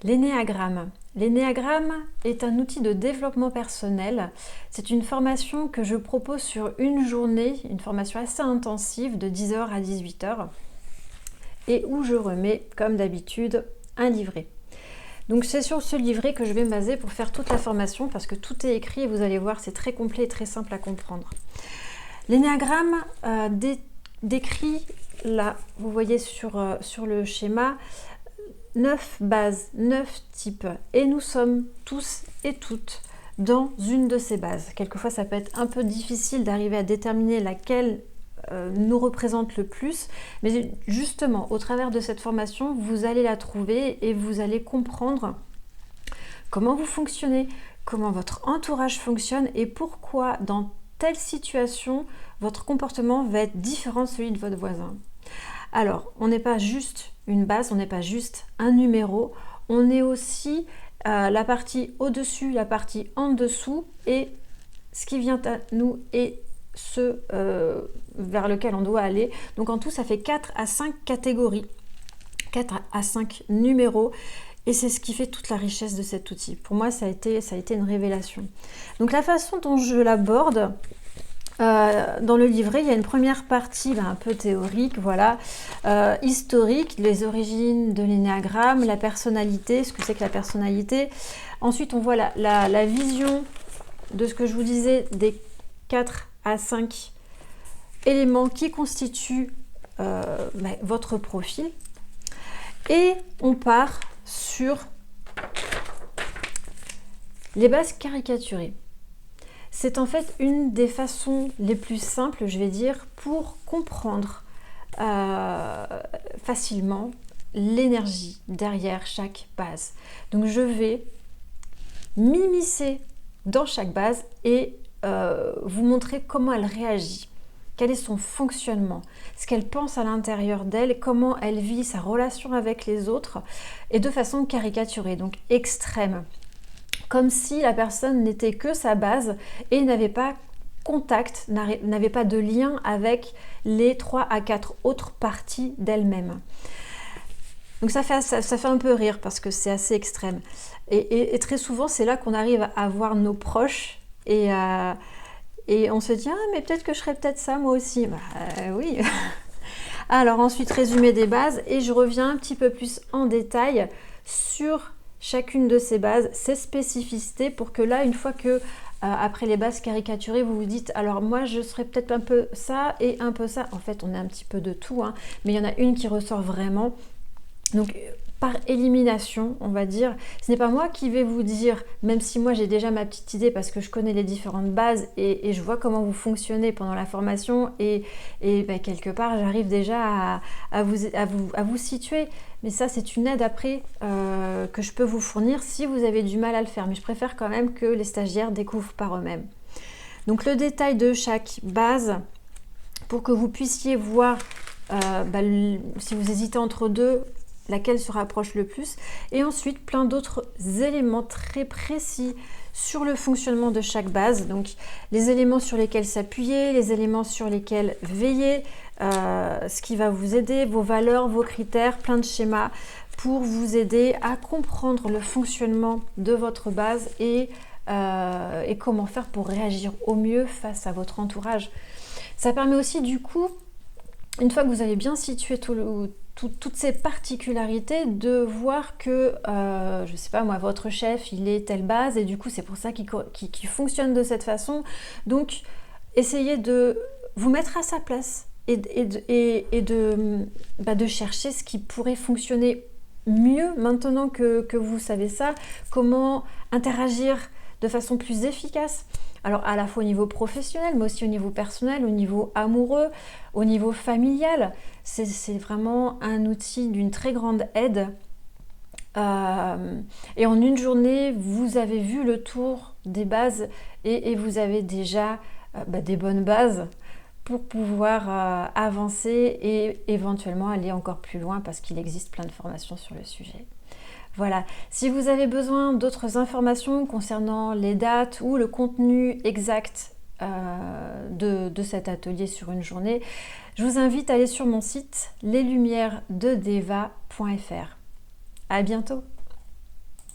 L'énéagramme. L'énéagramme est un outil de développement personnel. C'est une formation que je propose sur une journée, une formation assez intensive de 10h à 18h et où je remets, comme d'habitude, un livret. Donc c'est sur ce livret que je vais me baser pour faire toute la formation parce que tout est écrit et vous allez voir, c'est très complet et très simple à comprendre. L'énéagramme décrit, là, vous voyez sur le schéma, 9 bases, 9 types. Et nous sommes tous et toutes dans une de ces bases. Quelquefois, ça peut être un peu difficile d'arriver à déterminer laquelle nous représente le plus. Mais justement, au travers de cette formation, vous allez la trouver et vous allez comprendre comment vous fonctionnez, comment votre entourage fonctionne et pourquoi dans telle situation, votre comportement va être différent de celui de votre voisin. Alors, on n'est pas juste une base, on n'est pas juste un numéro, on est aussi la partie au-dessus, la partie en dessous et ce qui vient à nous et ce vers lequel on doit aller. Donc en tout, ça fait 4 à 5 catégories, 4 à 5 numéros et c'est ce qui fait toute la richesse de cet outil. Pour moi, ça a été une révélation. Donc la façon dont je l'aborde, dans le livret, il y a une première partie un peu théorique, voilà, historique, les origines de l'énéagramme, la personnalité, ce que c'est que la personnalité. Ensuite, on voit la vision de ce que je vous disais, des 4 à 5 éléments qui constituent votre profil. Et on part sur les bases caricaturées. C'est en fait une des façons les plus simples, je vais dire, pour comprendre facilement l'énergie derrière chaque base. Donc je vais m'immiscer dans chaque base et vous montrer comment elle réagit, quel est son fonctionnement, ce qu'elle pense à l'intérieur d'elle, comment elle vit sa relation avec les autres, et de façon caricaturée, donc extrême. Comme si la personne n'était que sa base et n'avait pas contact, n'avait pas de lien avec les 3 à 4 autres parties d'elle-même. Donc ça fait un peu rire parce que c'est assez extrême. Et très souvent, c'est là qu'on arrive à voir nos proches et on se dit « Ah, mais peut-être que je serais peut-être ça moi aussi. » Oui. Alors ensuite, résumé des bases et je reviens un petit peu plus en détail sur chacune de ces bases, ses spécificités pour que là, une fois que après les bases caricaturées, vous vous dites alors moi je serais peut-être un peu ça et un peu ça. En fait, on est un petit peu de tout, hein, mais il y en a une qui ressort vraiment. Donc par élimination, on va dire, ce n'est pas moi qui vais vous dire, même si moi j'ai déjà ma petite idée parce que je connais les différentes bases et je vois comment vous fonctionnez pendant la formation et quelque part j'arrive déjà à vous situer. Mais ça c'est une aide après que je peux vous fournir si vous avez du mal à le faire. Mais je préfère quand même que les stagiaires découvrent par eux-mêmes. Donc le détail de chaque base pour que vous puissiez voir si vous hésitez entre deux, laquelle se rapproche le plus, et ensuite plein d'autres éléments très précis sur le fonctionnement de chaque base, donc les éléments sur lesquels s'appuyer, les éléments sur lesquels veiller, ce qui va vous aider, vos valeurs, vos critères, plein de schémas pour vous aider à comprendre le fonctionnement de votre base et comment faire pour réagir au mieux face à votre entourage. Ça permet aussi du coup, une fois que vous avez bien situé toutes ces particularités, de voir que, je sais pas moi, votre chef, il est telle base et du coup c'est pour ça qu'il fonctionne de cette façon. Donc, essayez de vous mettre à sa place et de chercher ce qui pourrait fonctionner mieux maintenant que vous savez ça, comment interagir de façon plus efficace. Alors à la fois au niveau professionnel, mais aussi au niveau personnel, au niveau amoureux, au niveau familial. C'est vraiment un outil d'une très grande aide. Et en une journée, vous avez vu le tour des bases et vous avez déjà des bonnes bases pour pouvoir avancer et éventuellement aller encore plus loin parce qu'il existe plein de formations sur le sujet. Voilà, si vous avez besoin d'autres informations concernant les dates ou le contenu exact de cet atelier sur une journée, je vous invite à aller sur mon site leslumièresdedeva.fr. À bientôt!